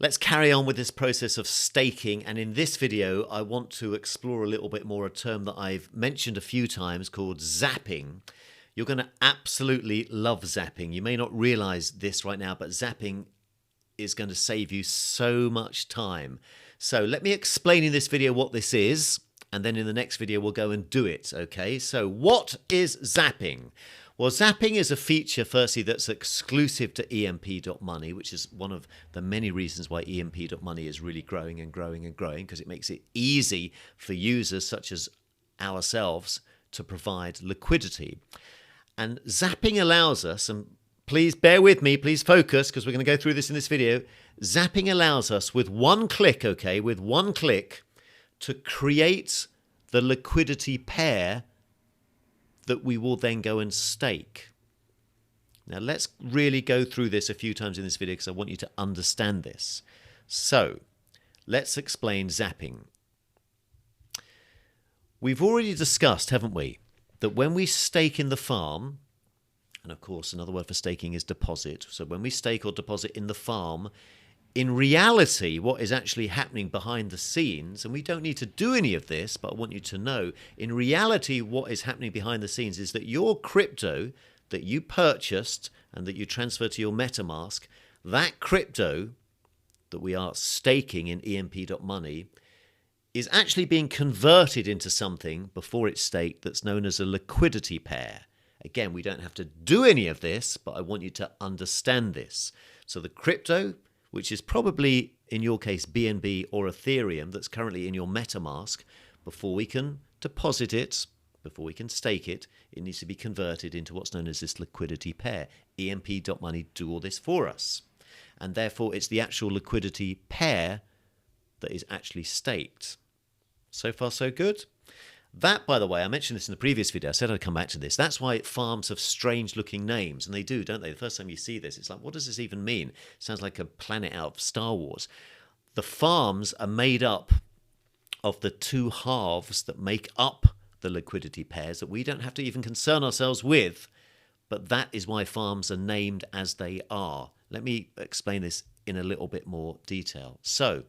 Let's carry on with this process of staking, and in this video I want to explore a little bit more a term that I've mentioned a few times called zapping. You're going to absolutely love zapping. You may not realize this right now, but zapping is going to save you so much time. So let me explain in this video what this is, and then in the next video we'll go and do it, okay? So what is zapping? Well, zapping is a feature, firstly, that's exclusive to EMP.money, which is one of the many reasons why EMP.money is really growing and growing and growing, because it makes it easy for users such as ourselves to provide liquidity. And zapping allows us, and please bear with me, please focus, because we're going to go through this in this video. Zapping allows us with one click, okay, with one click, to create the liquidity pair that we will then go and stake. Now let's really go through this a few times in this video because I want you to understand this. So let's explain zapping. We've already discussed, haven't we, that when we stake in the farm, and of course another word for staking is deposit, so when we stake or deposit in the farm, in reality, what is actually happening behind the scenes, and we don't need to do any of this, but I want you to know, in reality, what is happening behind the scenes is that your crypto that you purchased and that you transfer to your MetaMask, that crypto that we are staking in EMP.money is actually being converted into something before it's staked that's known as a liquidity pair. Again, we don't have to do any of this, but I want you to understand this. So the crypto, which is probably, in your case, BNB or Ethereum that's currently in your MetaMask, before we can deposit it, before we can stake it, it needs to be converted into what's known as this liquidity pair. EMP.money do all this for us. And therefore, it's the actual liquidity pair that is actually staked. So far, so good? That, by the way, I mentioned this in the previous video. I said I'd come back to this. That's why farms have strange-looking names, and they do, don't they? The first time you see this, it's like, what does this even mean? It sounds like a planet out of Star Wars. The farms are made up of the two halves that make up the liquidity pairs that we don't have to even concern ourselves with, but that is why farms are named as they are. Let me explain this in a little bit more detail. So,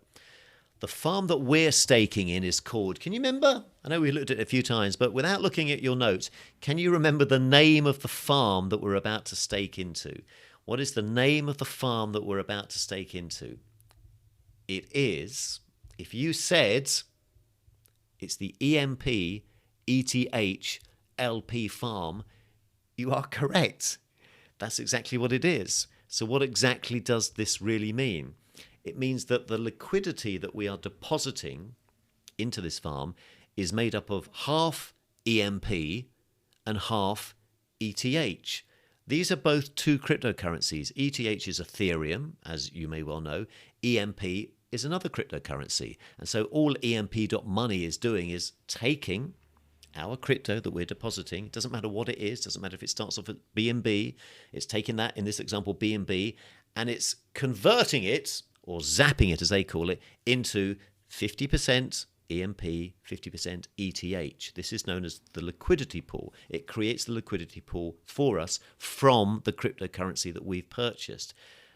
the farm that we're staking in is called, can you remember? I know we looked at it a few times, but without looking at your notes, can you remember the name of the farm that we're about to stake into? What is the name of the farm that we're about to stake into? It is, if you said, it's the EMP.ETH LP farm, you are correct. That's exactly what it is. So what exactly does this really mean? It means that the liquidity that we are depositing into this farm is made up of half EMP and half ETH. These are both two cryptocurrencies. ETH is Ethereum, as you may well know. EMP is another cryptocurrency. And so all EMP.money is doing is taking our crypto that we're depositing, it doesn't matter what it is, doesn't matter if it starts off at BNB, it's taking that, in this example, BNB, and it's converting it, or zapping it as they call it, into 50% EMP, 50% ETH. This is known as the liquidity pool. It creates the liquidity pool for us from the cryptocurrency that we've purchased.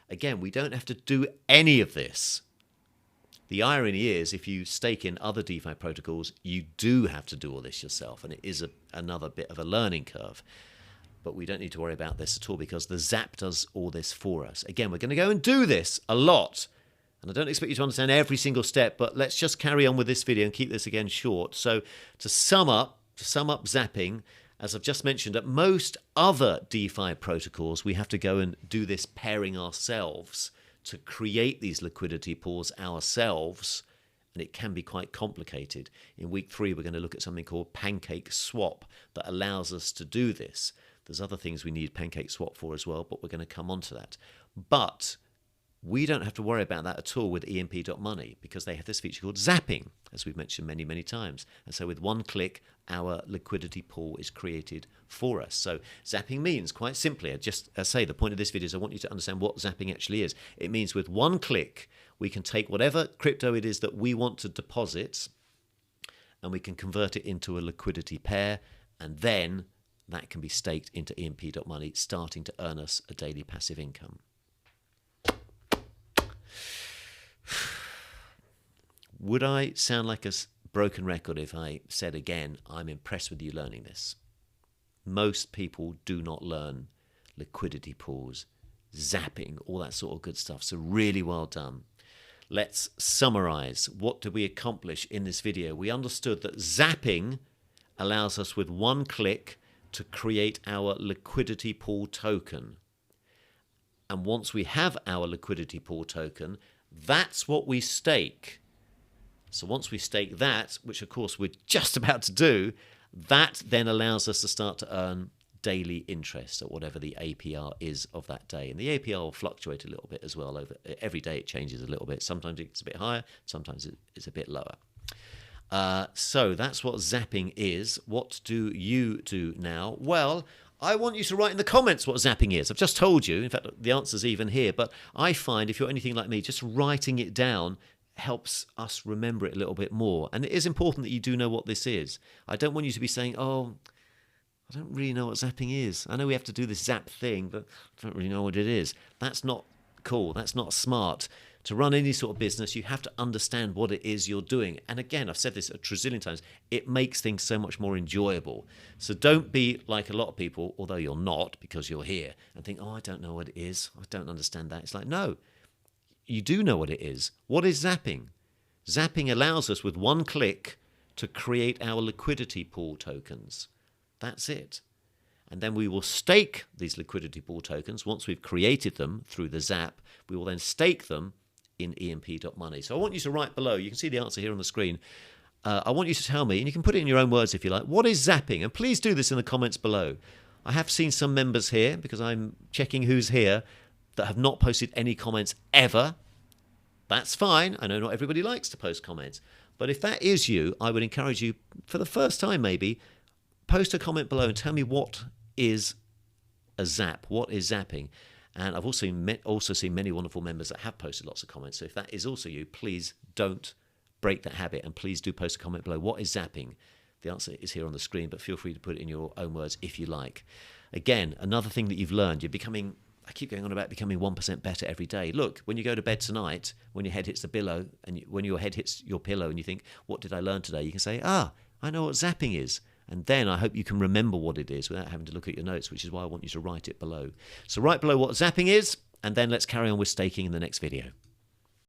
Again, we don't have to do any of this. The irony is, if you stake in other DeFi protocols, you do have to do all this yourself, and it is another bit of a learning curve. But we don't need to worry about this at all because the Zap does all this for us. Again, we're going to go and do this a lot. And I don't expect you to understand every single step, but let's just carry on with this video and keep this again short. So to sum up zapping, as I've just mentioned, at most other DeFi protocols, we have to go and do this pairing ourselves to create these liquidity pools ourselves, and it can be quite complicated. In week 3, we're going to look at something called Pancake Swap that allows us to do this. There's other things we need Pancake Swap for as well, but we're going to come on to that. But we don't have to worry about that at all with EMP.money because they have this feature called zapping, as we've mentioned many, many times. And so with one click, our liquidity pool is created for us. So zapping means, quite simply, I say the point of this video is I want you to understand what zapping actually is. It means with one click, we can take whatever crypto it is that we want to deposit and we can convert it into a liquidity pair, and then that can be staked into EMP.money, starting to earn us a daily passive income. Would I sound like a broken record if I said again, I'm impressed with you learning this? Most people do not learn liquidity pools, zapping, all that sort of good stuff. So really well done. Let's summarize. What did we accomplish in this video? We understood that zapping allows us with one click to create our liquidity pool token. And once we have our liquidity pool token, that's what we stake. So once we stake that, which of course we're just about to do, that then allows us to start to earn daily interest at whatever the APR is of that day. And the APR will fluctuate a little bit as well. Every day it changes a little bit. Sometimes it's a bit higher, sometimes it's a bit lower. So that's what zapping is. What do you do now? Well, I want you to write in the comments what zapping is. I've just told you. In fact, the answer's even here. But I find if you're anything like me, just writing it down helps us remember it a little bit more. And it is important that you do know what this is. I don't want you to be saying, oh, I don't really know what zapping is. I know we have to do this zap thing, but I don't really know what it is. That's not cool. That's not smart. To run any sort of business, you have to understand what it is you're doing. And again, I've said this a trillion times, it makes things so much more enjoyable. So don't be like a lot of people, although you're not because you're here, and think, oh, I don't know what it is. I don't understand that. It's like, no, you do know what it is. What is zapping? Zapping allows us with one click to create our liquidity pool tokens. That's it. And then we will stake these liquidity pool tokens. Once we've created them through the zap, we will then stake them in EMP.money. So I want you to write below. You can see the answer here on the screen. I want you to tell me, and you can put it in your own words if you like, what is zapping? And please do this in the comments below. I have seen some members here, because I'm checking who's here, that have not posted any comments ever. That's fine. I know not everybody likes to post comments. But if that is you, I would encourage you, for the first time maybe, post a comment below and tell me what is a zap. What is zapping? And I've also seen many wonderful members that have posted lots of comments. So if that is also you, please don't break that habit. And please do post a comment below. What is zapping? The answer is here on the screen, but feel free to put it in your own words if you like. Again, another thing that you've learned, I keep going on about becoming 1% better every day. Look, when you go to bed tonight, when your head hits the pillow, and when your head hits your pillow and you think, what did I learn today? You can say, I know what zapping is. And then I hope you can remember what it is without having to look at your notes, which is why I want you to write it below. So write below what zapping is, and then let's carry on with staking in the next video.